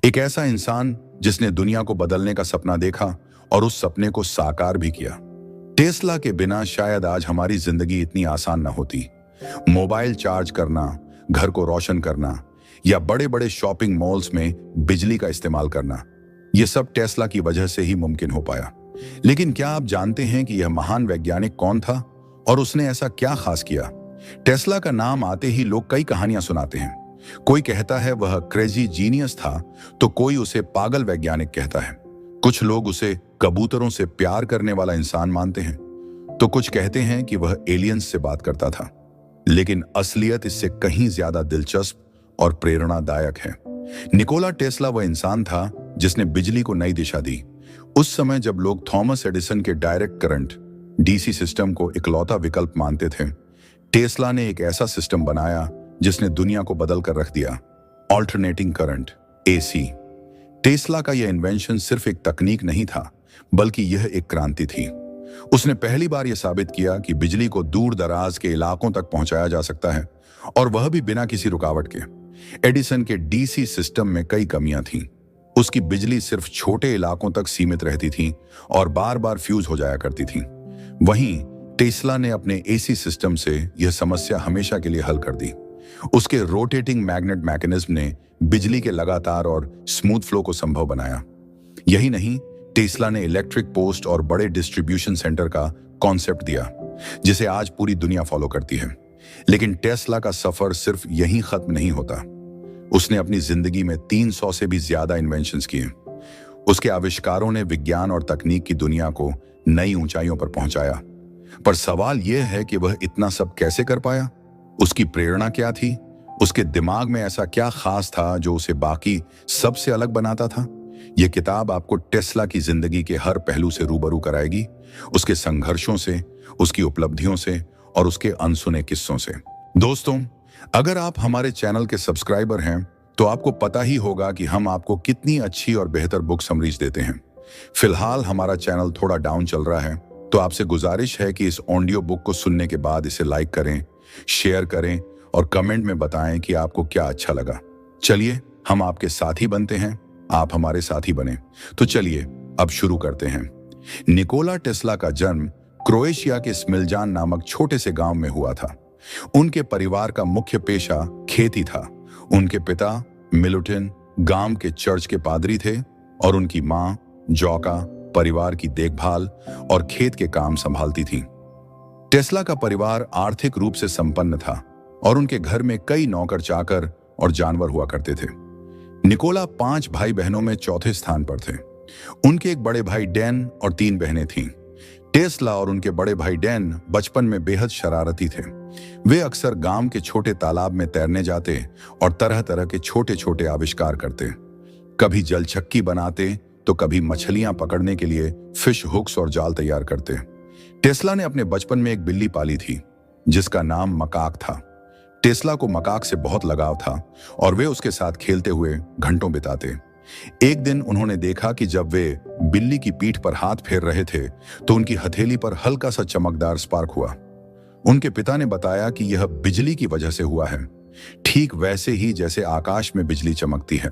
एक ऐसा इंसान जिसने दुनिया को बदलने का सपना देखा और उस सपने को साकार भी किया। टेस्ला के बिना शायद आज हमारी जिंदगी इतनी आसान न होती। मोबाइल चार्ज करना, घर को रोशन करना या बड़े बड़े शॉपिंग मॉल्स में बिजली का इस्तेमाल करना, यह सब टेस्ला की वजह से ही मुमकिन हो पाया। लेकिन क्या आप जानते हैं कि यह महान वैज्ञानिक कौन था और उसने ऐसा क्या खास किया? टेस्ला का नाम आते ही लोग कई कहानियां सुनाते हैं। कोई कहता है वह क्रेजी जीनियस था, तो कोई उसे पागल वैज्ञानिक कहता है। कुछ लोग उसे कबूतरों से प्यार करने वाला इंसान मानते हैं, तो कुछ कहते हैं कि वह एलियंस से बात करता था। लेकिन असलियत इससे कहीं ज्यादा दिलचस्प और प्रेरणादायक है। निकोला टेस्ला वह इंसान था जिसने बिजली को नई दिशा दी। उस समय जब लोग थॉमस एडिसन के डायरेक्ट करंट डीसी सिस्टम को इकलौता विकल्प मानते थे, टेस्ला ने एक ऐसा सिस्टम बनाया जिसने दुनिया को बदल कर रख दिया। Alternating current, AC. टेस्ला का यह इन्वेंशन सिर्फ एक तकनीक नहीं था, बल्कि यह एक क्रांति थी। उसने पहली बार यह साबित किया कि बिजली को दूर दराज के इलाकों तक पहुंचाया जा सकता है, और वह भी बिना किसी रुकावट के। एडिसन के डीसी सिस्टम में कई कमियां थीं। उसकी बिजली सिर्फ छोटे इलाकों तक सीमित रहती थी और बार बार फ्यूज हो जाया करती थी। वहीं टेस्ला ने अपने एसी सिस्टम से यह समस्या हमेशा के लिए हल कर दी। उसके रोटेटिंग मैग्नेट मैकेनिज्म ने बिजली के लगातार और स्मूथ फ्लो को संभव बनाया। यही नहीं, टेस्ला ने इलेक्ट्रिक पोस्ट और बड़े डिस्ट्रीब्यूशन सेंटर का कॉन्सेप्ट दिया, जिसे आज पूरी दुनिया फॉलो करती है। लेकिन टेस्ला का सफर सिर्फ यहीं खत्म नहीं होता। उसने अपनी जिंदगी में 300 से भी ज्यादा इन्वेंशंस किए। उसके आविष्कारों ने विज्ञान और तकनीक की दुनिया को नई ऊंचाइयों पर पहुंचाया। पर सवाल यह है कि वह इतना सब कैसे कर पाया? उसकी प्रेरणा क्या थी? उसके दिमाग में ऐसा क्या खास था जो उसे बाकी सबसे अलग बनाता था? यह किताब आपको टेस्ला की जिंदगी के हर पहलू से रूबरू कराएगी, उसके संघर्षों से, उसकी उपलब्धियों से और उसके अनसुने किस्सों से। दोस्तों, अगर आप हमारे चैनल के सब्सक्राइबर हैं, तो आपको पता ही होगा कि हम आपको कितनी अच्छी और बेहतर बुक समरीज देते हैं। फिलहाल हमारा चैनल थोड़ा डाउन चल रहा है, तो आपसे गुजारिश है कि इस ऑडियो बुक को सुनने के बाद इसे लाइक करें, शेयर करें और कमेंट में बताएं कि आपको क्या अच्छा लगा। चलिए, हम आपके साथी बनते हैं, आप हमारे साथी बने। तो चलिए अब शुरू करते हैं। निकोला टेस्ला का जन्म क्रोएशिया के स्मिलजान नामक छोटे से गांव में हुआ था। उनके परिवार का मुख्य पेशा खेती था। उनके पिता मिलुटिन गांव के चर्च के पादरी थे और उनकी मां जॉका परिवार की देखभाल और खेत के काम संभालती थी। टेस्ला का परिवार आर्थिक रूप से संपन्न था और उनके घर में कई नौकर चाकर और जानवर हुआ करते थे। निकोला 5 भाई बहनों में चौथे स्थान पर थे। उनके एक बड़े भाई डैन और 3 बहनें थीं। टेस्ला और उनके बड़े भाई डैन बचपन में बेहद शरारती थे। वे अक्सर गांव के छोटे तालाब में तैरने जाते और तरह तरह के छोटे छोटे आविष्कार करते। कभी जल चक्की बनाते तो कभी मछलियां पकड़ने के लिए फिश हुक्स और जाल तैयार करते। टेस्ला ने अपने बचपन में एक बिल्ली पाली थी जिसका नाम मकाक था। टेस्ला को मकाक से बहुत लगाव था और वे उसके साथ खेलते हुए घंटों बिताते। एक दिन उन्होंने देखा कि जब वे बिल्ली की पीठ पर हाथ फेर रहे थे तो उनकी हथेली पर हल्का सा चमकदार स्पार्क हुआ। उनके पिता ने बताया कि यह बिजली की वजह से हुआ है, ठीक वैसे ही जैसे आकाश में बिजली चमकती है।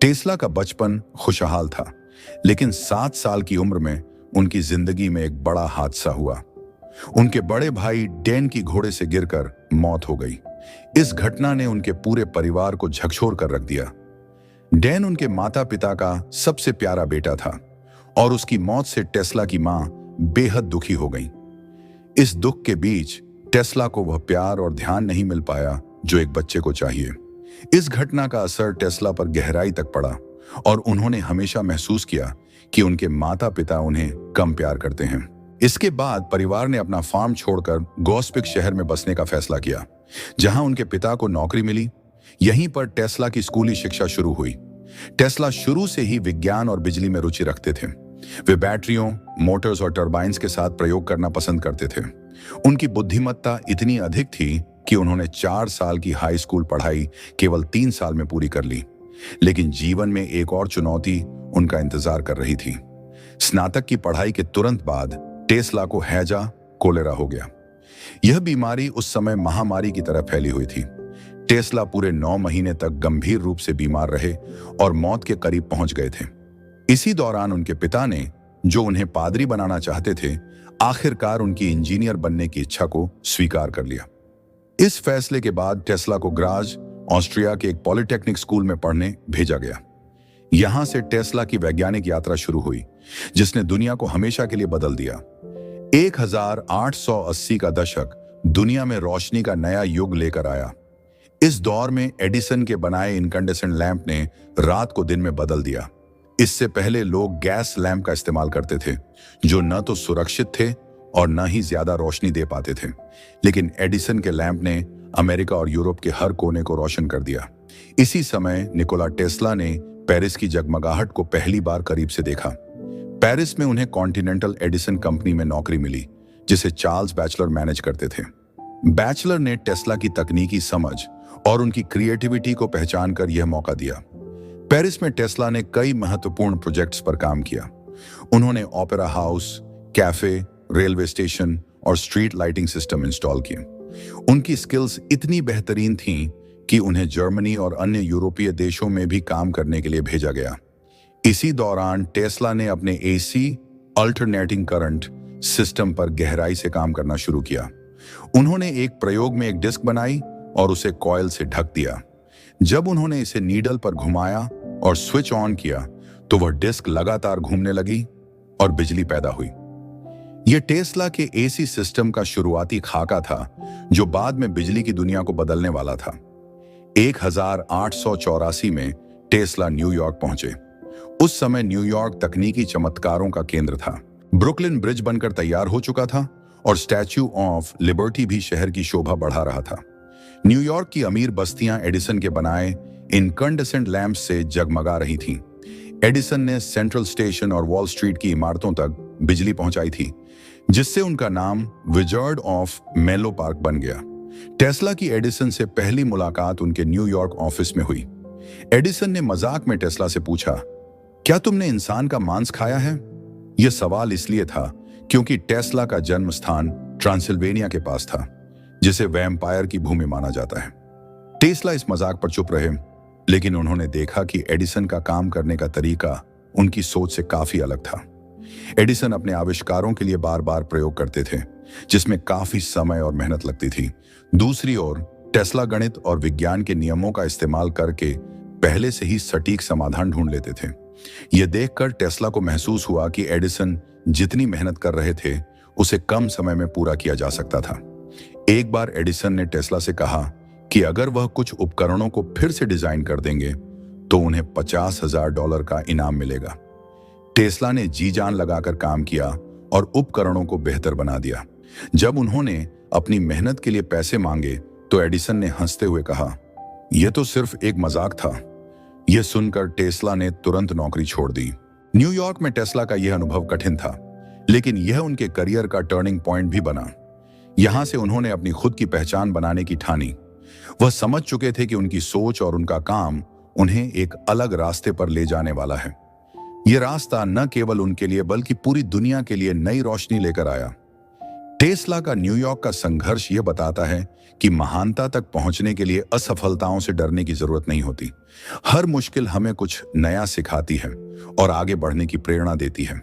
टेस्ला का बचपन खुशहाल था, लेकिन 7 साल की उम्र में उनकी जिंदगी में एक बड़ा हादसा हुआ। उनके बड़े भाई डैन की घोड़े से गिरकर मौत हो गई। इस घटना ने उनके पूरे परिवार को झकझोर कर रख दिया। डैन उनके माता पिता का सबसे प्यारा बेटा था और उसकी मौत से टेस्ला की मां बेहद दुखी हो गई। इस दुख के बीच टेस्ला को वह प्यार और ध्यान नहीं मिल पाया जो एक बच्चे को चाहिए। इस घटना का असर टेस्ला पर गहराई तक पड़ा और उन्होंने हमेशा महसूस किया कि उनके माता पिता उन्हें कम प्यार करते हैं। इसके बाद परिवार ने अपना फार्म छोड़कर गॉस्पिक शहर में बसने का फैसला किया, जहां उनके पिता को नौकरी मिली। यहीं पर टेस्ला की स्कूली शिक्षा शुरू हुई। टेस्ला शुरू से ही विज्ञान और बिजली में रुचि रखते थे। वे बैटरियों, मोटर्स और टर्बाइंस के साथ प्रयोग करना पसंद करते थे। उनकी बुद्धिमत्ता इतनी अधिक थी कि उन्होंने 4 साल की हाई स्कूल पढ़ाई केवल 3 साल में पूरी कर ली। लेकिन जीवन में एक और चुनौती उनका इंतजार कर रही थी। स्नातक की पढ़ाई के तुरंत बाद टेस्ला को हैजा कोलेरा हो गया। यह बीमारी उस समय महामारी की तरह फैली हुई थी। टेस्ला पूरे 9 महीने तक गंभीर रूप से बीमार रहे और मौत के करीब पहुंच गए थे। इसी दौरान उनके पिता ने, जो उन्हें पादरी बनाना चाहते थे, आखिरकार उनकी इंजीनियर बनने की इच्छा को स्वीकार कर लिया। इस फैसले के बाद टेस्ला को ग्राज, ऑस्ट्रिया के एक पॉलिटेक्निक स्कूल में पढ़ने भेजा गया। यहां से टेस्ला की वैज्ञानिक यात्रा शुरू हुई, जिसने दुनिया को हमेशा के लिए बदल दिया। 1880 का दशक दुनिया में रोशनी का नया युग लेकर आया। इस दौर में एडिसन के बनाए इनकैंडेसेंट लैंप ने रात को दिन में बदल दिया। इससे पहले लोग गैस लैंप का इस्तेमाल करते थे, जो न तो सुरक्षित थे और न ही ज्यादा रोशनी दे पाते थे। लेकिन एडिसन के लैंप ने अमेरिका और यूरोप के हर कोने को रोशन कर दिया। इसी समय निकोला टेस्ला ने पेरिस की जगमगाहट को पहली बार करीब से देखा। पेरिस में उन्हें कॉन्टिनेंटल एडिसन कंपनी में नौकरी मिली, जिसे चार्ल्स बैचलर मैनेज करते थे। बैचलर ने टेस्ला की तकनीकी समझ और उनकी क्रिएटिविटी को पहचान कर यह मौका दिया। पेरिस में टेस्ला ने कई महत्वपूर्ण प्रोजेक्ट्स पर काम किया। उन्होंने opera house, cafe, railway station और स्ट्रीट लाइटिंग सिस्टम इंस्टॉल किए। उनकी स्किल्स इतनी बेहतरीन थीं कि उन्हें जर्मनी और अन्य यूरोपीय देशों में भी काम करने के लिए भेजा गया। इसी दौरान टेस्ला ने अपने एसी अल्टरनेटिंग करंट सिस्टम पर गहराई से काम करना शुरू किया। उन्होंने एक प्रयोग में एक डिस्क बनाई और उसे कॉइल से ढक दिया। जब उन्होंने इसे नीडल पर घुमाया और स्विच ऑन किया, तो वह डिस्क लगातार घूमने लगी और बिजली पैदा हुई। यह टेस्ला के एसी सिस्टम का शुरुआती खाका था, जो बाद में बिजली की दुनिया को बदलने वाला था। 1884 में टेस्ला न्यूयॉर्क पहुंचे। उस समय न्यूयॉर्क तकनीकी चमत्कारों का केंद्र था। ब्रुकलिन ब्रिज बनकर तैयार हो चुका था और स्टैच्यू ऑफ लिबर्टी भी शहर की शोभा बढ़ा रहा था। न्यूयॉर्क की अमीर बस्तियां एडिसन के बनाए इनकैंडेसेंट लैंप्स से जगमगा रही थीं। एडिसन ने सेंट्रल स्टेशन और वॉल स्ट्रीट की इमारतों तक बिजली पहुंचाई थी, जिससे उनका नाम विजार्ड ऑफ मेलो पार्क बन गया। टेस्ला की एडिसन से पहली मुलाकात उनके न्यूयॉर्क ऑफिस में हुई। एडिसन ने मजाक में टेस्ला से पूछा, क्या तुमने इंसान का मांस खाया है? यह सवाल इसलिए था क्योंकि टेस्ला का जन्म स्थान ट्रांसिल्वेनिया के पास था, जिसे वैम्पायर की भूमि माना जाता है। टेस्ला इस मजाक पर चुप रहे, लेकिन उन्होंने देखा कि एडिसन का काम करने का तरीका उनकी सोच से काफी अलग था। एडिसन अपने आविष्कारों के लिए बार बार प्रयोग करते थे, जिसमें काफी समय और मेहनत लगती थी। दूसरी ओर टेस्ला गणित और विज्ञान के नियमों का इस्तेमाल करके पहले से ही सटीक समाधान ढूंढ लेते थे। यह देखकर टेस्ला को महसूस हुआ कि एडिसन जितनी मेहनत कर रहे थे, उसे कम समय में पूरा किया जा सकता था। एक बार एडिसन ने टेस्ला से कहा कि अगर वह कुछ उपकरणों को फिर से डिजाइन कर देंगे, तो उन्हें $50,000 का इनाम मिलेगा। टेस्ला ने जी जान लगाकर काम किया और उपकरणों को बेहतर बना दिया। जब उन्होंने अपनी मेहनत के लिए पैसे मांगे, तो एडिसन ने हंसते हुए कहा, यह तो सिर्फ एक मजाक था। यह सुनकर टेस्ला ने तुरंत नौकरी छोड़ दी। न्यूयॉर्क में टेस्ला का यह अनुभव कठिन था, लेकिन यह उनके करियर का टर्निंग पॉइंट भी बना। यहां से उन्होंने अपनी खुद की पहचान बनाने की ठानी। वह समझ चुके थे कि उनकी सोच और उनका काम उन्हें एक अलग रास्ते पर ले जाने वाला है। यह रास्ता न केवल उनके लिए बल्कि पूरी दुनिया के लिए नई रोशनी लेकर आया। टेस्ला का न्यूयॉर्क का संघर्ष यह बताता है कि महानता तक पहुंचने के लिए असफलताओं से डरने की जरूरत नहीं होती। हर मुश्किल हमें कुछ नया सिखाती है और आगे बढ़ने की प्रेरणा देती है।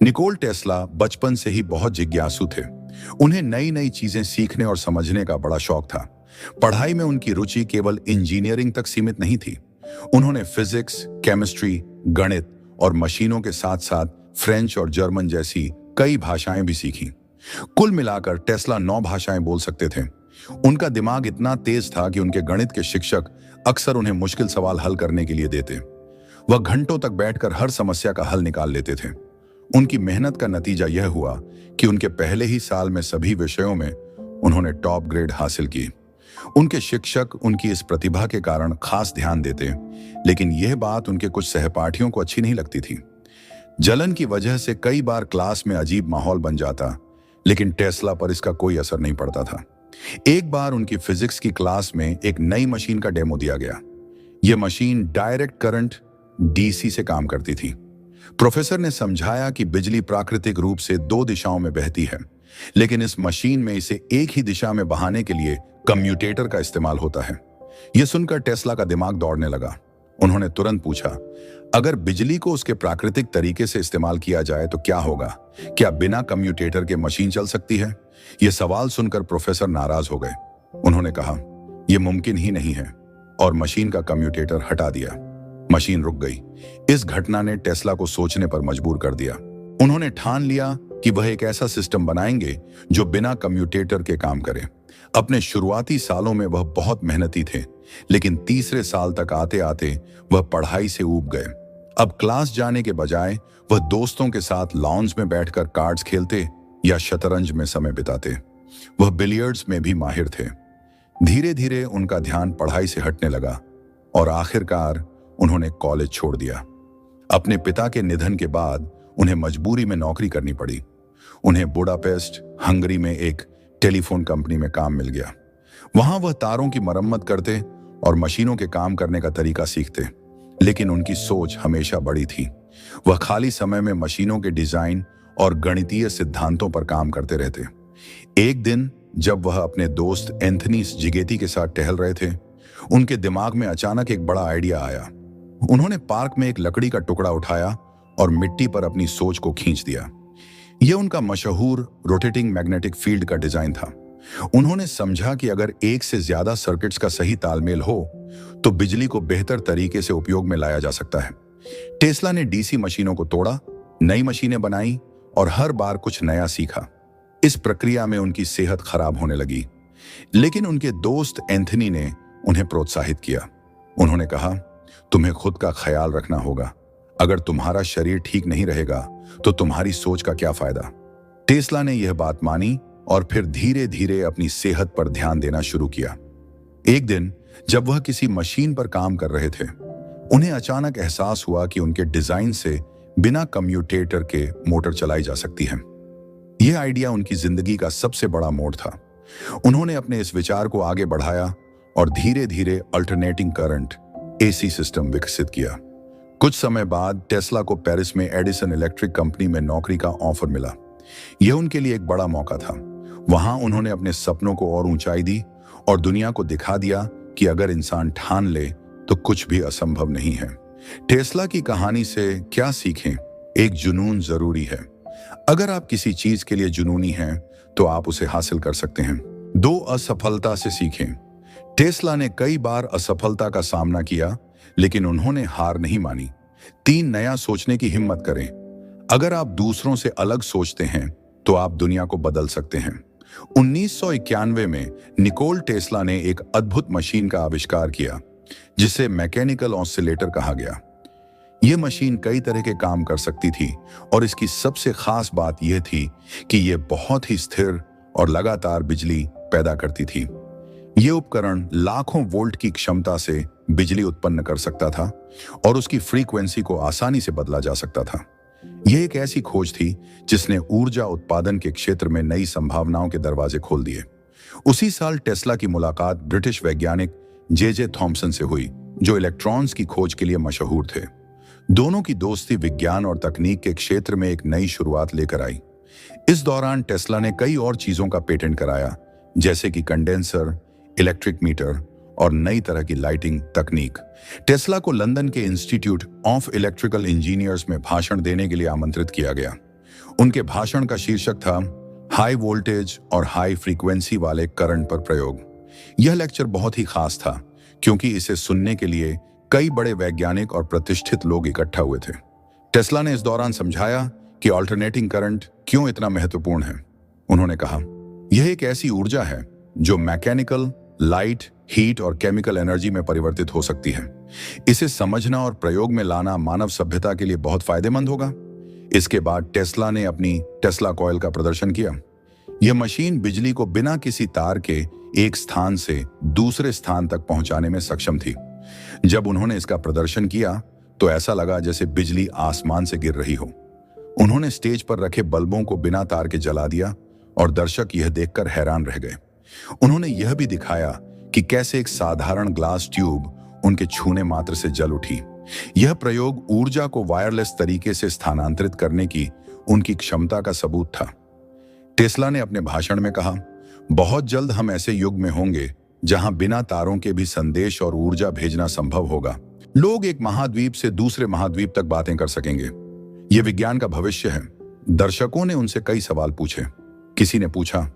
निकोल टेस्ला बचपन से ही बहुत जिज्ञासु थे। उन्हें नई नई चीजें सीखने और समझने का बड़ा शौक था। पढ़ाई में उनकी रुचि केवल इंजीनियरिंग तक सीमित नहीं थी। उन्होंने फिजिक्स, केमिस्ट्री, गणित और मशीनों के साथ साथ फ्रेंच और जर्मन जैसी कई भाषाएं भी सीखी। कुल मिलाकर टेस्ला 9 भाषाएं बोल सकते थे। उनका दिमाग इतना तेज था कि उनके गणित के शिक्षक अक्सर उन्हें मुश्किल सवाल हल करने के लिए देते। वह घंटों तक बैठकर हर समस्या का हल निकाल लेते थे। उनकी मेहनत का नतीजा यह हुआ कि उनके पहले ही साल में सभी विषयों में उन्होंने टॉप ग्रेड हासिल की। उनके शिक्षक उनकी इस प्रतिभा के कारण खास ध्यान देते, लेकिन यह बात उनके कुछ सहपाठियों को अच्छी नहीं लगती थी। जलन की वजह से कई बार क्लास में अजीब माहौल बन जाता, लेकिन टेस्ला पर इसका कोई असर नहीं पड़ता था। एक बार उनकी फिजिक्स की क्लास में एक नई मशीन का डेमो दिया गया। यह मशीन डायरेक्ट करंट डीसी से काम करती थी। प्रोफेसर ने समझाया कि बिजली प्राकृतिक रूप से 2 दिशाओं में बहती है, लेकिन इस मशीन में इसे एक ही दिशा में बहाने के लिए कम्यूटेटर का इस्तेमाल होता है। यह सुनकर टेस्ला का दिमाग दौड़ने लगा। उन्होंने तुरंत पूछा, अगर बिजली को उसके प्राकृतिक तरीके से इस्तेमाल किया जाए तो क्या होगा? क्या बिना कम्यूटेटर के मशीन चल सकती है? यह सवाल सुनकर प्रोफेसर नाराज हो गए। उन्होंने कहा, यह मुमकिन ही नहीं है, और मशीन का कम्यूटेटर हटा दिया। मशीन रुक गई। इस घटना ने टेस्ला को सोचने पर मजबूर कर दिया। उन्होंने ठान लिया कि वह एक ऐसा सिस्टम बनाएंगे जो बिना कम्यूटेटर के काम करे। अपने शुरुआती सालों में वह बहुत मेहनती थे, लेकिन तीसरे साल तक आते आते वह पढ़ाई से ऊब गए। अब क्लास जाने के बजाय वह दोस्तों के साथ लॉन्ज में बैठकर कार्ड्स खेलते या शतरंज में समय बिताते। वह बिलियर्ड्स में भी माहिर थे। धीरे धीरे उनका ध्यान पढ़ाई से हटने लगा और आखिरकार उन्होंने कॉलेज छोड़ दिया। अपने पिता के निधन के बाद उन्हें मजबूरी में नौकरी करनी पड़ी। उन्हें बुडापेस्ट, हंगरी में एक टेलीफोन कंपनी में काम मिल गया। वहां वह तारों की मरम्मत करते और मशीनों के काम करने का तरीका सीखते, लेकिन उनकी सोच हमेशा बड़ी थी। वह खाली समय में मशीनों के डिजाइन और गणितीय सिद्धांतों पर काम करते रहते। एक दिन जब वह अपने दोस्त एंथनी जिगेती के साथ टहल रहे थे, उनके दिमाग में अचानक एक बड़ा आइडिया आया। उन्होंने पार्क में एक लकड़ी का टुकड़ा उठाया और मिट्टी पर अपनी सोच को खींच दिया। यह उनका मशहूर रोटेटिंग मैग्नेटिक फील्ड का डिजाइन था। उन्होंने समझा कि अगर एक से ज्यादा सर्किट्स का सही तालमेल हो तो बिजली को बेहतर तरीके से उपयोग में लाया जा सकता है। टेस्ला ने डीसी मशीनों को तोड़ा, नई मशीनें बनाई और हर बार कुछ नया सीखा। इस प्रक्रिया में उनकी सेहत खराब होने लगी, लेकिन उनके दोस्त एंथनी ने उन्हें प्रोत्साहित किया। उन्होंने कहा, तुम्हें खुद का ख्याल रखना होगा। अगर तुम्हारा शरीर ठीक नहीं रहेगा तो तुम्हारी सोच का क्या फायदा? टेस्ला ने यह बात मानी और फिर धीरे धीरे अपनी सेहत पर ध्यान देना शुरू किया। एक दिन जब वह किसी मशीन पर काम कर रहे थे, उन्हें अचानक एहसास हुआ कि उनके डिजाइन से बिना कम्यूटेटर के मोटर चलाई जा सकती है। यह आइडिया उनकी जिंदगी का सबसे बड़ा मोड़ था। उन्होंने अपने इस विचार को आगे बढ़ाया और धीरे धीरे अल्टरनेटिंग करंट एसी सिस्टम विकसित किया। कुछ समय बाद टेस्ला को पेरिस में एडिसन इलेक्ट्रिक कंपनी में नौकरी का ऑफर मिला। यह उनके लिए एक बड़ा मौका था। वहां उन्होंने अपने सपनों को और ऊंचाई दी और दुनिया को दिखा दिया कि अगर इंसान ठान ले तो कुछ भी असंभव नहीं है। टेस्ला की कहानी से क्या सीखें? एक जुनून जरूरी है। अगर आप किसी चीज के लिए जुनूनी हैं तो आप उसे हासिल कर सकते हैं। 2 असफलता से सीखें। टेस्ला ने कई बार असफलता का सामना किया, लेकिन उन्होंने हार नहीं मानी। 3 नया सोचने की हिम्मत करें। अगर आप दूसरों से अलग सोचते हैं तो आप दुनिया को बदल सकते हैं। 1991 में निकोल टेस्ला ने एक अद्भुत मशीन का आविष्कार किया, जिसे मैकेनिकल ऑसिलेटर कहा गया। यह मशीन कई तरह के काम कर सकती थी और इसकी सबसे खास बात यह थी कि यह बहुत ही स्थिर और लगातार बिजली पैदा करती थी। यह उपकरण लाखों वोल्ट की क्षमता से बिजली उत्पन्न कर सकता था और उसकी फ्रीक्वेंसी को आसानी से बदला जा सकता था। यह एक ऐसी खोज थी जिसने ऊर्जा उत्पादन के क्षेत्र में नई संभावनाओं के दरवाजे खोल दिए। उसी साल टेस्ला की मुलाकात ब्रिटिश वैज्ञानिक जे थॉमसन से हुई, जो इलेक्ट्रॉन्स की खोज के लिए मशहूर थे। दोनों की दोस्ती विज्ञान और तकनीक के क्षेत्र में एक नई शुरुआत लेकर आई। इस दौरान टेस्ला ने कई और चीजों का पेटेंट कराया, जैसे कि कंडेंसर, इलेक्ट्रिक मीटर और नई तरह की लाइटिंग तकनीक। टेस्ला को लंदन के इंस्टीट्यूट ऑफ इलेक्ट्रिकल इंजीनियर्स में भाषण देने के लिए आमंत्रित किया गया। उनके भाषण का शीर्षक था हाई वोल्टेज और हाई फ्रीक्वेंसी वाले करंट पर प्रयोग। यह लेक्चर बहुत ही खास था क्योंकि इसे सुनने के लिए कई बड़े वैज्ञानिक और प्रतिष्ठित लोग इकट्ठा हुए थे। टेस्ला ने इस दौरान समझाया कि अल्टरनेटिंग करंट क्यों इतना महत्वपूर्ण है। उन्होंने कहा, यह एक ऐसी ऊर्जा है जो मैकेनिकल, लाइट, हीट और केमिकल एनर्जी में परिवर्तित हो सकती है। इसे समझना और प्रयोग में लाना मानव सभ्यता के लिए बहुत फायदेमंद होगा। इसके बाद टेस्ला ने अपनी टेस्ला कॉइल का प्रदर्शन किया। यह मशीन बिजली को बिना किसी तार के एक स्थान से दूसरे स्थान तक पहुंचाने में सक्षम थी। जब उन्होंने इसका प्रदर्शन किया तो ऐसा लगा जैसे बिजली आसमान से गिर रही हो। उन्होंने स्टेज पर रखे बल्बों को बिना तार के जला दिया और दर्शक यह देखकर हैरान रह गए। उन्होंने यह भी दिखाया कि कैसे एक साधारण ग्लास ट्यूब उनके छूने मात्र से जल उठी। यह प्रयोग ऊर्जा को वायरलेस तरीके से स्थानांतरित करने की उनकी क्षमता का सबूत था। टेस्ला ने अपने भाषण में कहा, बहुत जल्द हम ऐसे युग में होंगे जहां बिना तारों के भी संदेश और ऊर्जा भेजना संभव होगा। लोग एक महाद्वीप से दूसरे महाद्वीप तक बातें कर सकेंगे। यह विज्ञान का भविष्य है। दर्शकों ने उनसे कई सवाल पूछे। किसी ने पूछा,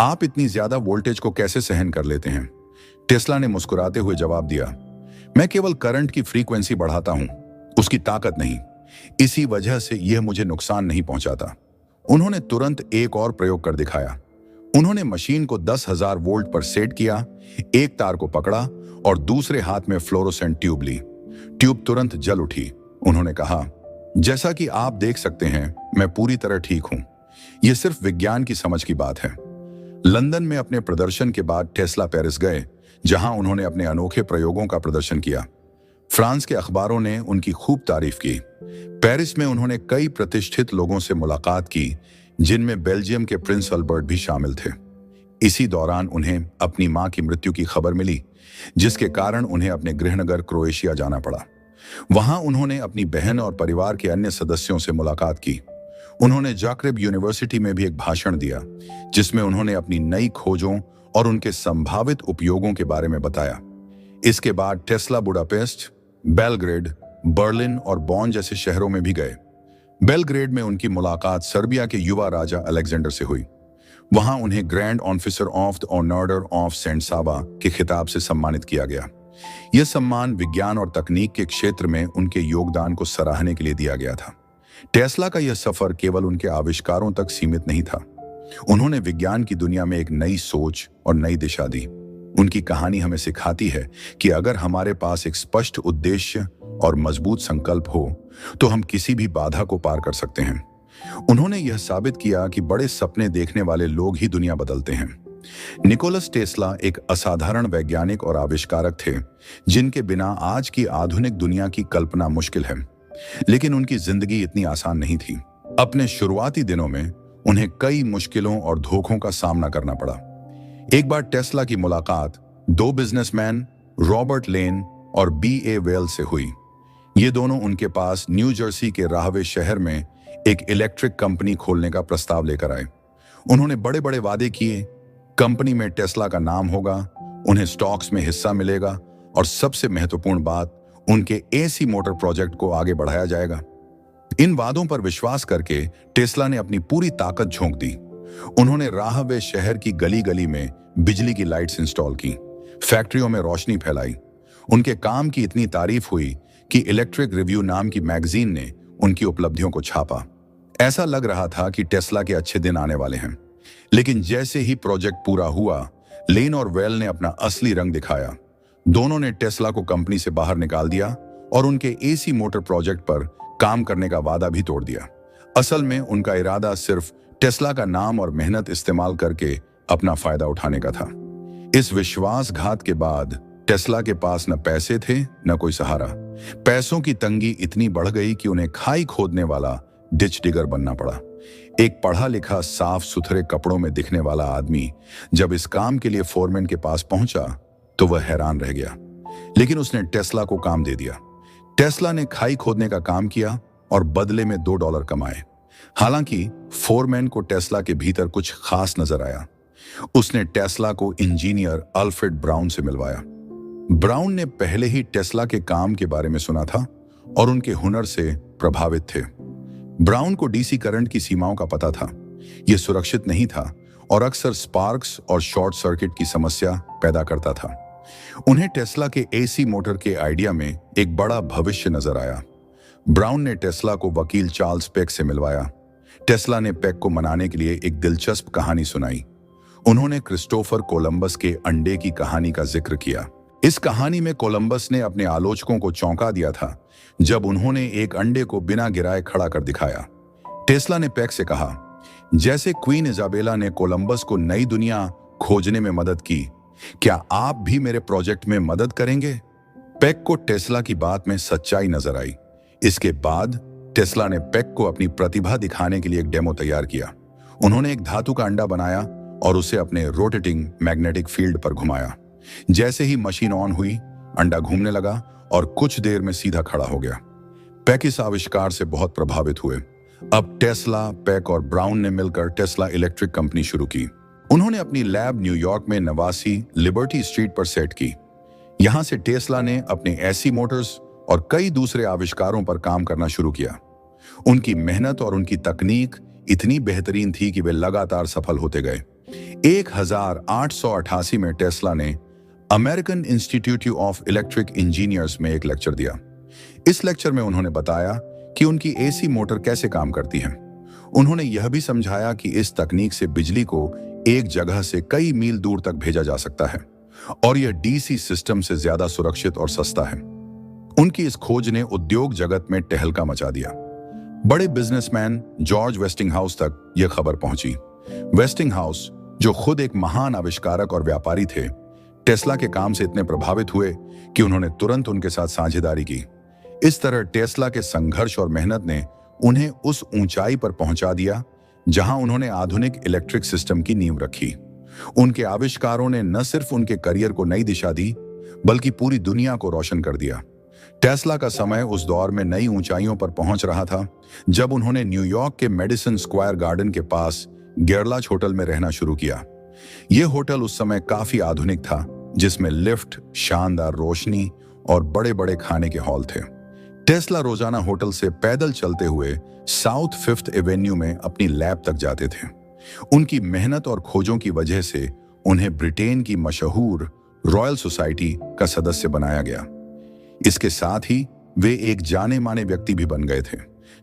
आप इतनी ज्यादा वोल्टेज को कैसे सहन कर लेते हैं? टेस्ला ने मुस्कुराते हुए जवाब दिया, मैं केवल करंट की फ्रीक्वेंसी बढ़ाता हूं, उसकी ताकत नहीं। इसी वजह से यह मुझे नुकसान नहीं पहुंचाता। उन्होंने तुरंत एक और प्रयोग कर दिखाया। उन्होंने मशीन को 10,000 वोल्ट पर सेट किया, एक तार को पकड़ा और दूसरे हाथ में फ्लोरोसेंट ट्यूब ली। ट्यूब तुरंत जल उठी। उन्होंने कहा, जैसा कि आप देख सकते हैं, मैं पूरी तरह ठीक हूं। यह सिर्फ विज्ञान की समझ की बात है। लंदन में अपने प्रदर्शन के बाद टेस्ला पेरिस गए, जहां उन्होंने अपने अनोखे प्रयोगों का प्रदर्शन किया। फ्रांस के अखबारों ने उनकी खूब तारीफ की। पेरिस में उन्होंने कई प्रतिष्ठित लोगों से मुलाकात की, जिनमें बेल्जियम के प्रिंस अल्बर्ट भी शामिल थे। इसी दौरान उन्हें अपनी मां की मृत्यु की खबर मिली, जिसके कारण उन्हें अपने गृहनगर क्रोएशिया जाना पड़ा। वहां उन्होंने अपनी बहन और परिवार के अन्य सदस्यों से मुलाकात की। उन्होंने जाग्रेब यूनिवर्सिटी में भी एक भाषण दिया, जिसमें उन्होंने अपनी नई खोजों और उनके संभावित उपयोगों के बारे में बताया। इसके बाद टेस्ला बुडापेस्ट, बेलग्रेड, बर्लिन और बॉन जैसे शहरों में भी गए। बेलग्रेड में उनकी मुलाकात सर्बिया के युवा राजा अलेक्जेंडर से हुई। वहां उन्हें grand officer of the order of Saint Sava के खिताब से सम्मानित किया गया। यह सम्मान विज्ञान और तकनीक के क्षेत्र में उनके योगदान को सराहने के लिए दिया गया था। टेस्ला का यह सफर केवल उनके आविष्कारों तक सीमित नहीं था। उन्होंने विज्ञान की दुनिया में एक नई सोच और नई दिशा दी। उनकी कहानी हमें सिखाती है कि अगर हमारे पास एक स्पष्ट उद्देश्य और मजबूत संकल्प हो, तो हम किसी भी बाधा को पार कर सकते हैं। उन्होंने यह साबित किया कि बड़े सपने देखने वाले लोग ही दुनिया बदलते हैं। निकोलस टेस्ला एक असाधारण वैज्ञानिक और आविष्कारक थे, जिनके बिना आज की आधुनिक दुनिया की कल्पना मुश्किल है। लेकिन उनकी जिंदगी इतनी आसान नहीं थी। अपने शुरुआती दिनों में उन्हें कई मुश्किलों और धोखों का सामना करना पड़ा। एक बार टेस्ला की मुलाकात दो बिजनेसमैन रॉबर्ट लेन और B.A. वेल से हुई। ये दोनों उनके पास न्यू जर्सी के राहवे शहर में एक इलेक्ट्रिक कंपनी खोलने का प्रस्ताव लेकर आए। उन्होंने बड़े बड़े वादे किए। कंपनी में टेस्ला का नाम होगा, उन्हें स्टॉक्स में हिस्सा मिलेगा और सबसे महत्वपूर्ण बात, उनके AC मोटर प्रोजेक्ट को आगे बढ़ाया जाएगा। इन वादों पर विश्वास करके टेस्ला ने अपनी पूरी ताकत झोंक दी। उन्होंने राहवे शहर की गली गली में बिजली की लाइट्स इंस्टॉल की, फैक्ट्रियों में रोशनी फैलाई। उनके काम की इतनी तारीफ हुई कि इलेक्ट्रिक रिव्यू नाम की मैगजीन ने उनकी उपलब्धियों को छापा। ऐसा लग रहा था कि टेस्ला के अच्छे दिन आने वाले हैं। लेकिन जैसे ही प्रोजेक्ट पूरा हुआ, लेन और वेल ने अपना असली रंग दिखाया। दोनों ने टेस्ला को कंपनी से बाहर निकाल दिया और उनके AC मोटर प्रोजेक्ट पर काम करने का वादा भी तोड़ दिया। असल में उनका इरादा सिर्फ टेस्ला का नाम और मेहनत इस्तेमाल करके अपना फायदा उठाने का था। इस विश्वासघात के बाद टेस्ला के पास न पैसे थे न कोई सहारा। पैसों की तंगी इतनी बढ़ गई कि उन्हें खाई खोदने वाला डिच डिगर बनना पड़ा। एक पढ़ा लिखा, साफ सुथरे कपड़ों में दिखने वाला आदमी जब इस काम के लिए फोरमैन के पास पहुंचा तो वह हैरान रह गया। लेकिन उसने टेस्ला को काम दे दिया। टेस्ला ने खाई खोदने का काम किया और बदले में $2 कमाए। हालांकि फोरमैन को टेस्ला के भीतर कुछ खास नजर आया। उसने टेस्ला को इंजीनियर अल्फ्रेड ब्राउन से मिलवाया। ब्राउन ने पहले ही टेस्ला के काम के बारे में सुना था और उनके हुनर से प्रभावित थे। ब्राउन को DC करंट की सीमाओं का पता था। यह सुरक्षित नहीं था और अक्सर स्पार्क्स और शॉर्ट सर्किट की समस्या पैदा करता था। उन्हें टेस्ला के AC मोटर के आइडिया में एक बड़ा भविष्य नजर आया। ब्राउन ने टेस्ला को वकील चार्ल्स पेक से मिलवाया। टेस्ला ने पेक को मनाने के लिए एक दिलचस्प कहानी सुनाई। उन्होंने क्रिस्टोफर कोलंबस के अंडे की कहानी का जिक्र किया। इस कहानी में कोलंबस ने अपने आलोचकों को चौंका दिया था जब उन्होंने एक अंडे को बिना गिराए खड़ा कर दिखाया। टेस्ला ने पेक से कहा, जैसे क्वीन इजाबेला ने कोलंबस को नई दुनिया खोजने में मदद की, क्या आप भी मेरे प्रोजेक्ट में मदद करेंगे? पेक को टेस्ला की बात में सच्चाई नजर आई। इसके बाद टेस्ला ने पेक को अपनी प्रतिभा दिखाने के लिए एक डेमो तैयार किया। उन्होंने एक धातु का अंडा बनाया और उसे अपने रोटेटिंग मैग्नेटिक फील्ड पर घुमाया। जैसे ही मशीन ऑन हुई, अंडा घूमने लगा और कुछ देर में सीधा खड़ा हो गया। पेक इस आविष्कार से बहुत प्रभावित हुए। अब टेस्ला, पेक और ब्राउन ने मिलकर टेस्ला इलेक्ट्रिक कंपनी शुरू की। उन्होंने अपनी लैब न्यूयॉर्क में नवासी लिबर्टी स्ट्रीट पर सेट की। यहां से टेस्ला ने अपने एसी मोटर्स और कई दूसरे आविष्कारों पर काम करना शुरू किया। उनकी मेहनत और उनकी तकनीक इतनी बेहतरीन थी कि वे लगातार सफल होते गए। 1888 में टेस्ला ने American institute of electric engineers में एक लेक्चर दिया। इस लेक्चर में उन्होंने बताया कि उनकी एसी मोटर कैसे काम करती है। उन्होंने यह भी समझाया कि इस तकनीक से बिजली को एक जगह से कई मील दूर तक भेजा जा सकता है और यह डीसी सिस्टम से ज्यादा सुरक्षित और सस्ता है। उनकी इस खोज ने उद्योग जगत में टहलका मचा दिया। बड़े बिजनेसमैन जॉर्ज वेस्टिंगहाउस तक यह खबर पहुंची। वेस्टिंगहाउस, जो खुद एक महान आविष्कारक और व्यापारी थे, टेस्ला के काम से इतने प्रभावित हुए कि उन्होंने तुरंत उनके साथ साझेदारी की। इस तरह टेस्ला के संघर्ष और मेहनत ने उन्हें उस ऊंचाई पर पहुंचा दिया जहां उन्होंने आधुनिक इलेक्ट्रिक सिस्टम की नींव रखी। उनके आविष्कारों ने न सिर्फ उनके करियर को नई दिशा दी, बल्कि पूरी दुनिया को रोशन कर दिया। टेस्ला का समय उस दौर में नई ऊंचाइयों पर पहुंच रहा था जब उन्होंने न्यूयॉर्क के मेडिसन स्क्वायर गार्डन के पास गेरलाच होटल में रहना शुरू किया। यह होटल उस समय काफी आधुनिक था, जिसमें लिफ्ट, शानदार रोशनी और बड़े बड़े खाने के हॉल थे। टेस्ला रोजाना होटल से पैदल चलते हुए साउथ फिफ्थ एवेन्यू में अपनी लैब तक जाते थे। उनकी मेहनत और खोजों की वजह से उन्हें ब्रिटेन की मशहूर रॉयल सोसाइटी का सदस्य बनाया गया। इसके साथ ही वे एक जाने माने व्यक्ति भी बन गए थे।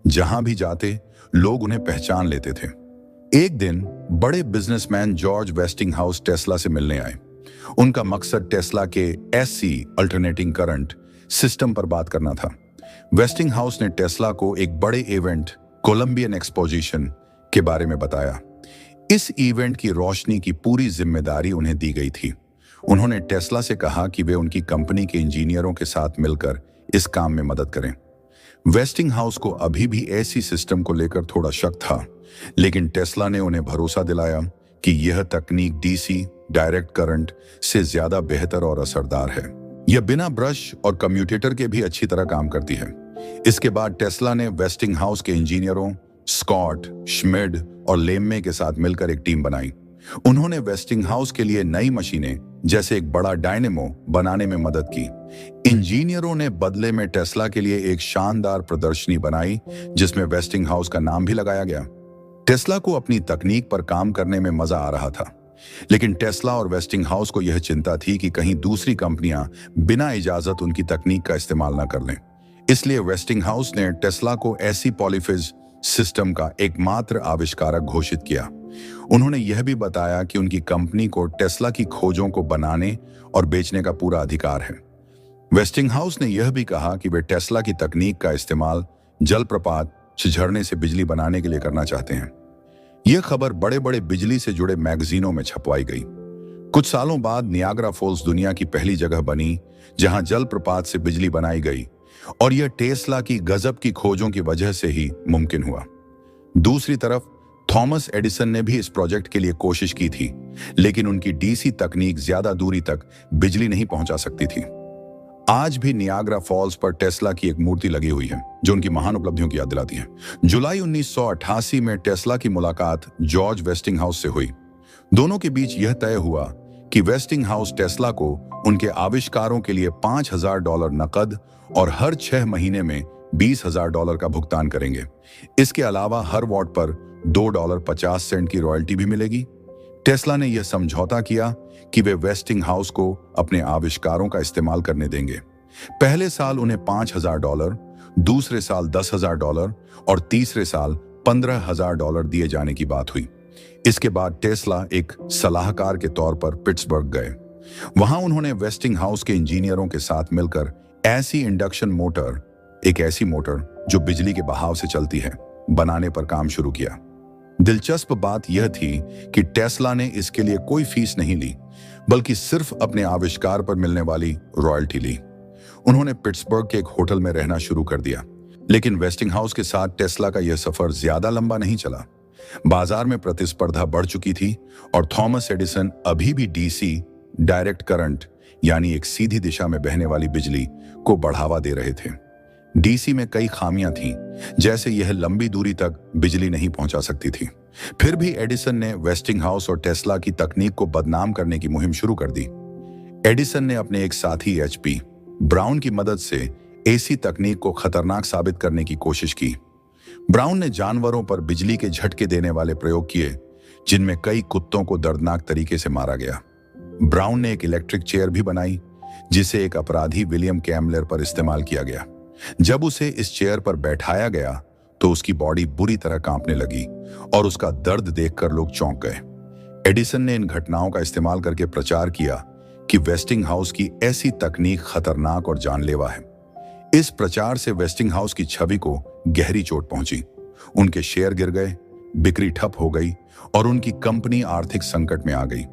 जहां भी जाते लोग उन्हें पहचान लेते थे। एक दिन बड़े बिजनेसमैन जॉर्ज वेस्टिंगहाउस टेस्ला से मिलने आए। उनका मकसद टेस्ला के एससी अल्टरनेटिंग करंट सिस्टम पर बात करना था। वेस्टिंगहाउस ने टेस्ला को एक बड़े इवेंट, कोलंबियन एक्सपोजिशन के बारे में बताया। इस इवेंट की रोशनी की पूरी जिम्मेदारी उन्हें दी गई थी। उन्होंने टेस्ला से कहा कि वे उनकी कंपनी के इंजीनियरों के साथ मिलकर इस काम में मदद करें। वेस्टिंगहाउस को अभी भी ऐसी सिस्टम को लेकर थोड़ा शक था, लेकिन टेस्ला ने उन्हें भरोसा दिलाया कि यह तकनीक डीसी डायरेक्ट करंट से ज्यादा बेहतर और असरदार है। यह बिना ब्रश और कम्यूटेटर के भी अच्छी तरह काम करती है। इसके बाद टेस्ला ने वेस्टिंगहाउस के इंजीनियरों स्कॉट, श्मिड और लेम्मे के साथ मिलकर एक टीम बनाई। उन्होंने वेस्टिंगहाउस के लिए नई मशीनें जैसे एक बड़ा डायनेमो बनाने में मदद की। इंजीनियरों ने बदले में टेस्ला के लिए एक शानदार प्रदर्शनी बनाई जिसमें वेस्टिंगहाउस का नाम भी लगाया गया। टेस्ला को अपनी तकनीक पर काम करने में मजा आ रहा था, लेकिन टेस्ला और वेस्टिंगहाउस को यह चिंता थी कि कहीं दूसरी कंपनियां बिना इजाजत उनकी तकनीक का इस्तेमाल न कर लें। इसलिए वेस्टिंगहाउस ने टेस्ला को ऐसी पॉलीफेज सिस्टम का एकमात्र आविष्कारक घोषित किया। उन्होंने यह भी बताया कि उनकी कंपनी को टेस्ला की खोजों को बनाने और बेचने का पूरा अधिकार है। वेस्टिंगहाउस ने यह भी कहा कि वे टेस्ला की तकनीक का इस्तेमाल जलप्रपात, झरने से बिजली बनाने के लिए करना चाहते हैं। यह खबर बड़े बड़े बिजली से जुड़े मैगजीनों में छपवाई गई। कुछ सालों बाद नियाग्रा फॉल्स दुनिया की पहली जगह बनी जहां जलप्रपात से बिजली बनाई गई, और यह टेस्ला की गजब की खोजों की वजह से ही मुमकिन हुआ। दूसरी तरफ थॉमस एडिसन ने भी इस प्रोजेक्ट के लिए कोशिश की थी, लेकिन उनकी डीसी तकनीक ज्यादा दूरी तक बिजली नहीं पहुंचा सकती थी। आज भी नियाग्रा फॉल्स पर टेस्ला की एक मूर्ति लगी हुई है जो उनकी महान उपलब्धियों की याद दिलाती है। जुलाई 1988 में टेस्ला की मुलाकात जॉर्ज वेस्टिंगहाउस से हुई। दोनों के बीच यह तय हुआ कि वेस्टिंगहाउस टेस्ला को उनके आविष्कारों के लिए $5000 नकद और हर 6 महीने में $20,000 का भुगतान करेंगे। इसके अलावा हर वॉट पर $2.50 की रॉयल्टी भी मिलेगी। टेस्ला ने यह समझौता किया कि वे वेस्टिंगहाउस को अपने आविष्कारों का इस्तेमाल करने देंगे। पहले साल उन्हें $5,000, दूसरे साल $10,000 और तीसरे साल $15,000 दिए जाने की बात हुई। इसके बाद टेस्ला एक सलाहकार के तौर पर पिट्सबर्ग गए। वहां उन्होंने वेस्टिंगहाउस के इंजीनियरों के साथ मिलकर ऐसी इंडक्शन मोटर, एक ऐसी मोटर जो बिजली के बहाव से चलती है, बनाने पर काम शुरू किया। दिलचस्प बात यह थी कि टेस्ला ने इसके लिए कोई फीस नहीं ली, बल्कि सिर्फ अपने आविष्कार पर मिलने वाली रॉयल्टी ली। उन्होंने पिट्सबर्ग के एक होटल में रहना शुरू कर दिया। लेकिन वेस्टिंगहाउस के साथ टेस्ला का यह सफर ज्यादा लंबा नहीं चला। बाजार में प्रतिस्पर्धा बढ़ चुकी थी और थॉमस एडिसन अभी भी डीसी डायरेक्ट करंट, यानी एक सीधी दिशा में बहने वाली बिजली को बढ़ावा दे रहे थे। डीसी में कई खामियां थीं, जैसे यह लंबी दूरी तक बिजली नहीं पहुंचा सकती थी। फिर भी एडिसन ने वेस्टिंगहाउस और टेस्ला की तकनीक को बदनाम करने की मुहिम शुरू कर दी। एडिसन ने अपने एक साथी HP ब्राउन की मदद से AC तकनीक को खतरनाक साबित करने की कोशिश की। ब्राउन ने जानवरों पर बिजली के झटके देने वाले प्रयोग किए, जिनमें कई कुत्तों को दर्दनाक तरीके से मारा गया। ब्राउन ने एक इलेक्ट्रिक चेयर भी बनाई, जिसे एक अपराधी विलियम कैमलर पर इस्तेमाल किया गया। जब उसे इस चेयर पर बैठाया गया तो उसकी बॉडी बुरी तरह कांपने लगी और उसका दर्द देखकर लोग चौंक गए। एडिसन ने इन घटनाओं का इस्तेमाल करके प्रचार किया कि वेस्टिंगहाउस की ऐसी तकनीक खतरनाक और जानलेवा है। इस प्रचार से वेस्टिंगहाउस की छवि को गहरी चोट पहुंची। उनके शेयर गिर गए, बिक्री ठप हो गई और उनकी कंपनी आर्थिक संकट में आ गई।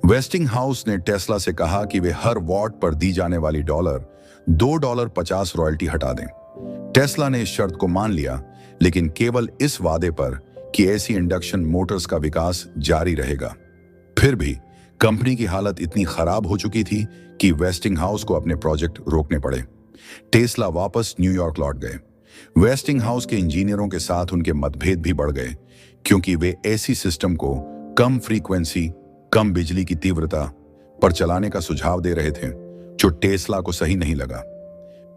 वेस्टिंगहाउस ने टेस्ला से कहा कि वे हर वॉट पर दी जाने वाली $2.50 रॉयल्टी हटा दें। टेस्ला ने इस शर्त को मान लिया, लेकिन केवल इस वादे पर कि ऐसी इंडक्शन मोटर्स का विकास जारी रहेगा। फिर भी कंपनी की हालत इतनी खराब हो चुकी थी कि वेस्टिंगहाउस को अपने प्रोजेक्ट रोकने पड़े। टेस्ला वापस न्यूयॉर्क लौट गए। वेस्टिंगहाउस के इंजीनियरों के साथ उनके मतभेद भी बढ़ गए, क्योंकि वे ऐसी सिस्टम को कम फ्रीक्वेंसी, कम बिजली की तीव्रता पर चलाने का सुझाव दे रहे थे, जो टेस्ला को सही नहीं लगा।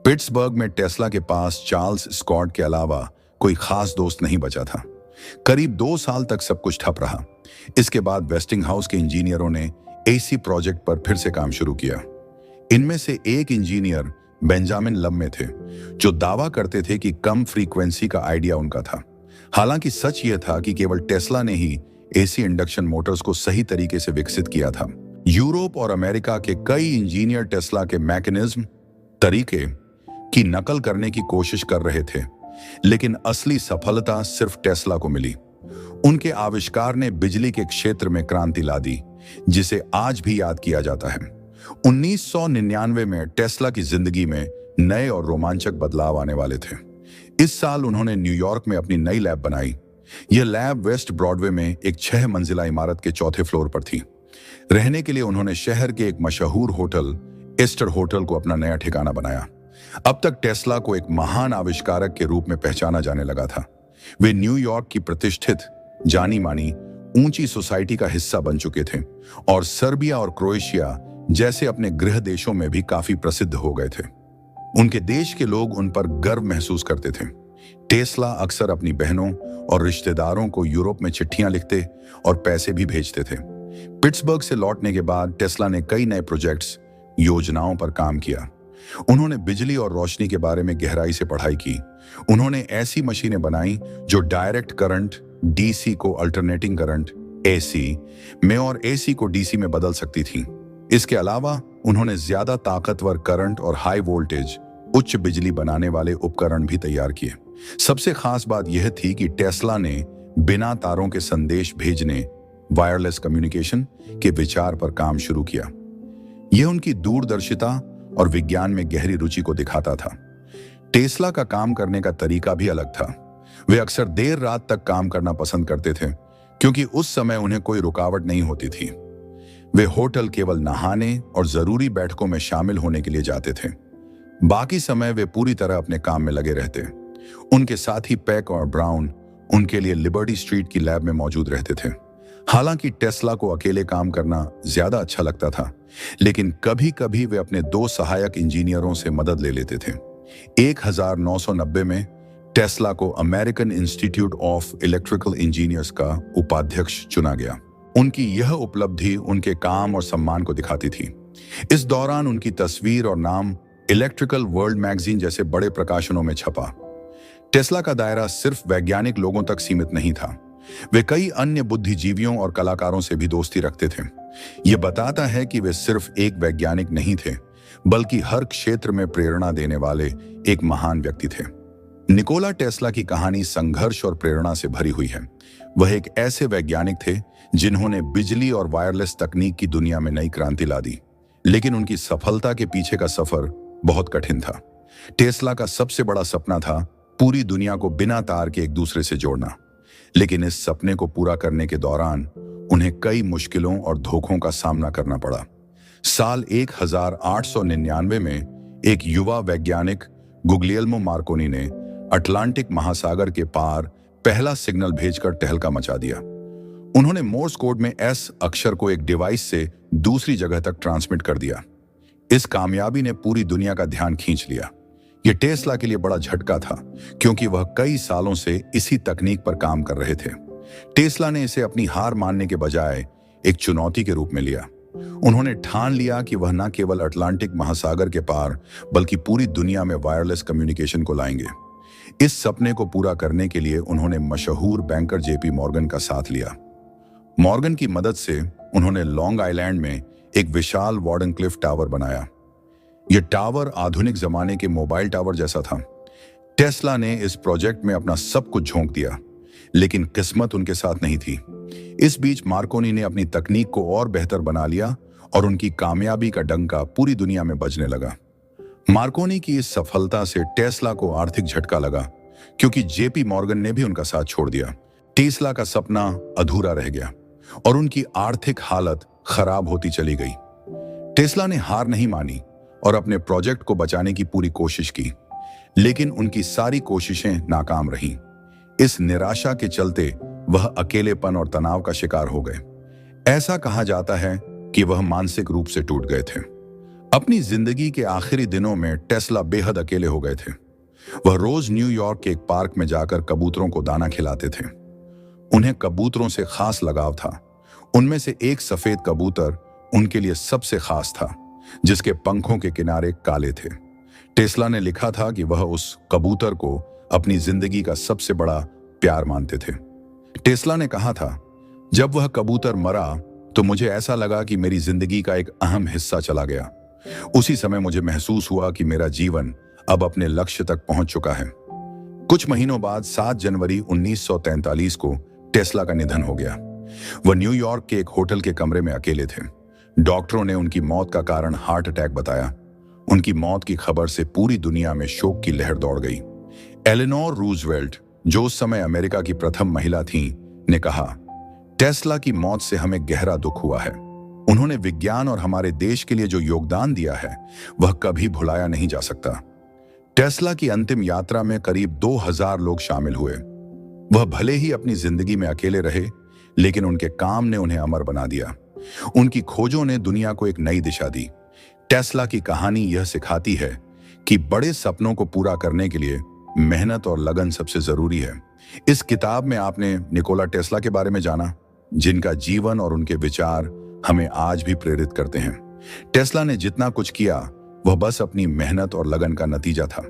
पिट्सबर्ग में टेस्ला के पास चार्ल्स स्कॉट के अलावा कोई खास दोस्त नहीं बचा था। करीब 2 साल तक सब कुछ ठप रहा। इसके बाद वेस्टिंगहाउस के इंजीनियरों ने AC प्रोजेक्ट पर फिर से काम शुरू किया। इनमें से एक इंजीनियर बेंजामिन लम्मे थे, जो दावा करते थे कि कम फ्रीक्वेंसी का आइडिया उनका था। हालांकि सच यह था कि केवल टेस्ला ने ही AC इंडक्शन मोटर्स को सही तरीके से विकसित किया था। यूरोप और अमेरिका के कई इंजीनियर टेस्ला के मैकेनिज्म, तरीके की नकल करने की कोशिश कर रहे थे, लेकिन असली सफलता सिर्फ टेस्ला को मिली। उनके आविष्कार ने बिजली के क्षेत्र में क्रांति ला दी, जिसे आज भी याद किया जाता है। 1999 में टेस्ला की जिंदगी में नए और रोमांचक बदलाव आने वाले थे। इस साल उन्होंने न्यूयॉर्क में अपनी नई लैब बनाई। यह लैब वेस्ट ब्रॉडवे में एक 6 मंजिला इमारत के चौथे फ्लोर पर थी। रहने के लिए उन्होंने शहर के एक मशहूर होटल एस्टर होटल को अपना नया ठिकाना बनाया। अब तक टेस्ला को एक महान आविष्कारक के रूप में पहचाना जाने लगा था। वे न्यूयॉर्क की प्रतिष्ठित, जानी मानी, ऊंची सोसाइटी का हिस्सा बन चुके थे और सर्बिया और क्रोएशिया जैसे अपने गृह देशों में भी काफी प्रसिद्ध हो गए थे। उनके देश के लोग उन पर गर्व महसूस करते थे। टेस्ला अक्सर अपनी बहनों और रिश्तेदारों को यूरोप में चिट्ठियां लिखते और पैसे भी भेजते थे। पिट्सबर्ग से लौटने के बाद टेस्ला ने कई नए प्रोजेक्ट्स, योजनाओं पर काम किया। उन्होंने बिजली और रोशनी के बारे में गहराई से पढ़ाई की। उन्होंने ऐसी मशीनें बनाई जो डायरेक्ट करंट DC को अल्टरनेटिंग करंट AC में और AC को DC में बदल सकती थी। इसके अलावा उन्होंने ज्यादा ताकतवर करंट और हाई वोल्टेज, उच्च बिजली बनाने वाले उपकरण भी तैयार किए। सबसे खास बात यह थी कि टेस्ला ने बिना तारों के संदेश भेजने, वायरलेस कम्युनिकेशन के विचार पर काम शुरू किया। यह उनकी दूरदर्शिता और विज्ञान में गहरी रुचि को दिखाता था। टेस्ला का काम करने का तरीका भी अलग था। वे अक्सर देर रात तक काम करना पसंद करते थे, क्योंकि उस समय उन्हें कोई रुकावट नहीं होती थी। वे होटल केवल नहाने और जरूरी बैठकों में शामिल होने के लिए जाते थे। बाकी समय वे पूरी तरह अपने काम में लगे रहते। उनके साथी पैक और ब्राउन उनके लिए लिबर्टी स्ट्रीट की लैब में मौजूद रहते थे। हालांकि टेस्ला को अकेले काम करना ज्यादा अच्छा लगता था, लेकिन कभी-कभी वे अपने 2 सहायक इंजीनियरों से मदद ले लेते थे। 1990 में टेस्ला को American institute of electrical engineers का उपाध्यक्ष चुना गया। उनकी यह उपलब्धि उनके काम और सम्मान को दिखाती थी। इस दौरान उनकी तस्वीर और नाम इलेक्ट्रिकल वर्ल्ड मैगजीन जैसे बड़े प्रकाशनों में छपा। टेस्ला का दायरा सिर्फ वैज्ञानिक लोगों तक सीमित नहीं था। वे कई अन्य बुद्धिजीवियों और कलाकारों से भी दोस्ती रखते थे। यह बताता है कि वे सिर्फ एक वैज्ञानिक नहीं थे, बल्कि हर क्षेत्र में प्रेरणा देने वाले एक महान व्यक्ति थे। निकोला टेस्ला की कहानी संघर्ष और प्रेरणा से भरी हुई है। वह एक ऐसे वैज्ञानिक थे जिन्होंने बिजली और वायरलेस तकनीक की दुनिया में नई क्रांति ला दी, लेकिन उनकी सफलता के पीछे का सफर बहुत कठिन था। टेस्ला का सबसे बड़ा सपना था पूरी दुनिया को बिना तार के एक दूसरे से जोड़ना, लेकिन इस सपने को पूरा करने के दौरान उन्हें कई मुश्किलों और धोखों का सामना करना पड़ा। साल 1899 में एक युवा वैज्ञानिक गुग्लियल्मो मार्कोनी ने अटलांटिक महासागर के पार पहला सिग्नल भेजकर तहलका मचा दिया। उन्होंने मोर्स कोड में एस अक्षर को एक डिवाइस से दूसरी जगह तक ट्रांसमिट कर दिया। इस कामयाबी ने पूरी दुनिया का ध्यान खींच लिया। यह टेस्ला के लिए बड़ा झटका था, क्योंकि वह कई सालों से इसी तकनीक पर काम कर रहे थे। टेस्ला ने इसे अपनी हार मानने के बजाय एक चुनौती के रूप में लिया। उन्होंने ठान लिया कि वह न केवल अटलांटिक महासागर के पार बल्कि पूरी दुनिया में वायरलेस कम्युनिकेशन को लाएंगे। इस सपने को पूरा करने के लिए उन्होंने मशहूर बैंकर जेपी मॉर्गन का साथ लिया। मॉर्गन की मदद से उन्होंने लॉन्ग आइलैंड में एक विशाल वार्डनक्लिफ टावर बनाया। यह टावर आधुनिक जमाने के मोबाइल टावर जैसा था। टेस्ला ने इस प्रोजेक्ट में अपना सब कुछ झोंक दिया, लेकिन किस्मत उनके साथ नहीं थी। इस बीच मार्कोनी ने अपनी तकनीक को और बेहतर बना लिया और उनकी कामयाबी का डंका पूरी दुनिया में बजने लगा। मार्कोनी की इस सफलता से टेस्ला को आर्थिक झटका लगा, क्योंकि जेपी मॉर्गन ने भी उनका साथ छोड़ दिया। टेस्ला का सपना अधूरा रह गया और उनकी आर्थिक हालत खराब होती चली गई। टेस्ला ने हार नहीं मानी और अपने प्रोजेक्ट को बचाने की पूरी कोशिश की, लेकिन उनकी सारी कोशिशें नाकाम रहीं। इस निराशा के चलते वह अकेलेपन और तनाव का शिकार हो गए। ऐसा कहा जाता है कि वह मानसिक रूप से टूट गए थे। अपनी जिंदगी के आखिरी दिनों में टेस्ला बेहद अकेले हो गए थे। वह रोज न्यूयॉर्क के एक पार्क में जाकर कबूतरों को दाना खिलाते थे। उन्हें कबूतरों से खास लगाव था। उनमें से एक सफेद कबूतर उनके लिए सबसे खास था, जिसके पंखों के किनारे काले थे। टेस्ला ने लिखा था कि वह उस कबूतर को अपनी जिंदगी का सबसे बड़ा प्यार मानते थे। टेस्ला ने कहा था, जब वह कबूतर मरा तो मुझे ऐसा लगा कि मेरी जिंदगी का एक अहम हिस्सा चला गया। उसी समय मुझे महसूस हुआ कि मेरा जीवन अब अपने लक्ष्य तक पहुंच चुका है। कुछ महीनों बाद 7 जनवरी 1943 को टेस्ला का निधन हो गया। वह न्यूयॉर्क के एक होटल के कमरे में अकेले थे। डॉक्टरों ने उनकी मौत का कारण हार्ट अटैक बताया। उनकी मौत की खबर से पूरी दुनिया में शोक की लहर दौड़ गई। एलेनोर रूजवेल्ट, जो उस समय अमेरिका की प्रथम महिला थीं, ने कहा, टेस्ला की मौत से हमें गहरा दुख हुआ है। उन्होंने विज्ञान और हमारे देश के लिए जो योगदान दिया है वह कभी भुलाया नहीं जा सकता। टेस्ला की अंतिम यात्रा में करीब 2000 लोग शामिल हुए। वह भले ही अपनी जिंदगी में अकेले रहे, लेकिन उनके काम ने उन्हें अमर बना दिया। उनकी खोजों ने दुनिया को एक नई दिशा दी। टेस्ला की कहानी यह सिखाती है कि बड़े सपनों को पूरा करने के लिए मेहनत और लगन सबसे जरूरी है। इस किताब में आपने निकोला टेस्ला के बारे में जाना, जिनका जीवन और उनके विचार हमें आज भी प्रेरित करते हैं। टेस्ला ने जितना कुछ किया वह बस अपनी मेहनत और लगन का नतीजा था।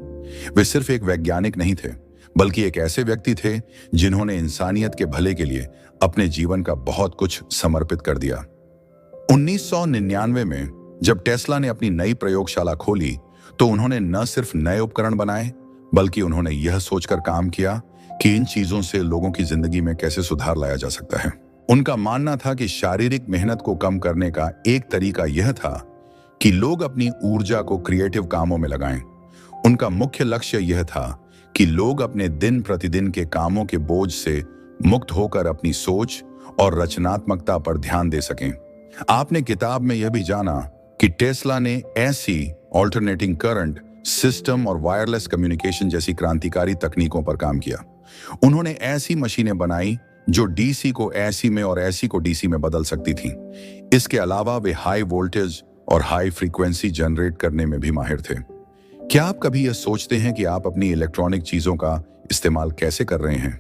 वे सिर्फ एक वैज्ञानिक नहीं थे, बल्कि एक ऐसे व्यक्ति थे जिन्होंने इंसानियत के भले के लिए अपने जीवन का बहुत कुछ समर्पित कर दिया। 1999 में जब टेस्ला ने अपनी नई प्रयोगशाला खोली तो उन्होंने न सिर्फ नए उपकरण बनाए, बल्कि उन्होंने यह सोचकर काम किया कि इन चीजों से लोगों की जिंदगी में कैसे सुधार लाया जा सकता है। उनका मानना था कि शारीरिक मेहनत को कम करने का एक तरीका यह था कि लोग अपनी ऊर्जा को क्रिएटिव कामों में लगाएं। उनका मुख्य लक्ष्य यह था कि लोग अपने दिन प्रतिदिन के कामों के बोझ से मुक्त होकर अपनी सोच और रचनात्मकता पर ध्यान दे सकें। आपने किताब में यह भी जाना कि टेस्ला ने ऐसी ऑल्टरनेटिंग करंट सिस्टम और वायरलेस कम्युनिकेशन जैसी क्रांतिकारी तकनीकों पर काम किया। उन्होंने ऐसी मशीनें बनाई जो डीसी को एसी में और एसी को डीसी में बदल सकती थीं। इसके अलावा वे हाई वोल्टेज और हाई फ्रीक्वेंसी जनरेट करने में भी माहिर थे। क्या आप कभी यह सोचते हैं कि आप अपनी इलेक्ट्रॉनिक चीजों का इस्तेमाल कैसे कर रहे हैं?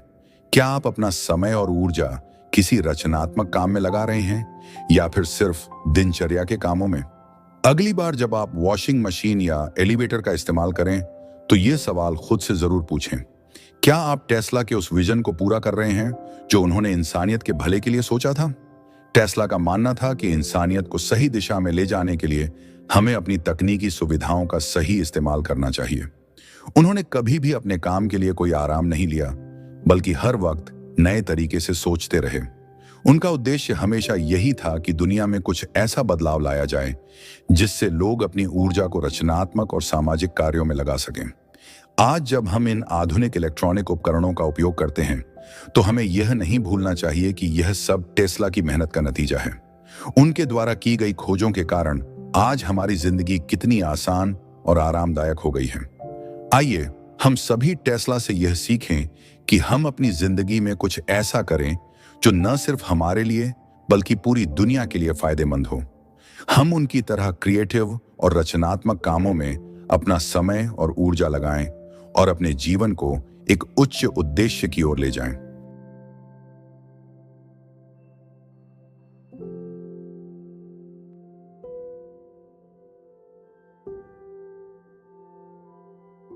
क्या आप अपना समय और ऊर्जा किसी रचनात्मक काम में लगा रहे हैं या फिर सिर्फ दिनचर्या के कामों में? अगली बार जब आप वॉशिंग मशीन या एलिवेटर का इस्तेमाल करें तो ये सवाल खुद से जरूर पूछें, क्या आप टेस्ला के उस विजन को पूरा कर रहे हैं जो उन्होंने इंसानियत के भले के लिए सोचा था? टेस्ला का मानना था कि इंसानियत को सही दिशा में ले जाने के लिए हमें अपनी तकनीकी सुविधाओं का सही इस्तेमाल करना चाहिए। उन्होंने कभी भी अपने काम के लिए कोई आराम नहीं लिया, बल्कि हर वक्त नए तरीके से सोचते रहे। उनका उद्देश्य हमेशा यही था कि दुनिया में कुछ ऐसा बदलाव लाया जाए जिससे लोग अपनी ऊर्जा को रचनात्मक और सामाजिक कार्यों में लगा सकें। आज जब हम इन आधुनिक इलेक्ट्रॉनिक उपकरणों का उपयोग करते हैं तो हमें यह नहीं भूलना चाहिए कि यह सब टेस्ला की मेहनत का नतीजा है। उनके द्वारा की गई खोजों के कारण आज हमारी जिंदगी कितनी आसान और आरामदायक हो गई है। आइए हम सभी टेस्ला से यह सीखें कि हम अपनी जिंदगी में कुछ ऐसा करें जो न सिर्फ हमारे लिए बल्कि पूरी दुनिया के लिए फायदेमंद हो। हम उनकी तरह क्रिएटिव और रचनात्मक कामों में अपना समय और ऊर्जा लगाएं और अपने जीवन को एक उच्च उद्देश्य की ओर ले जाएं।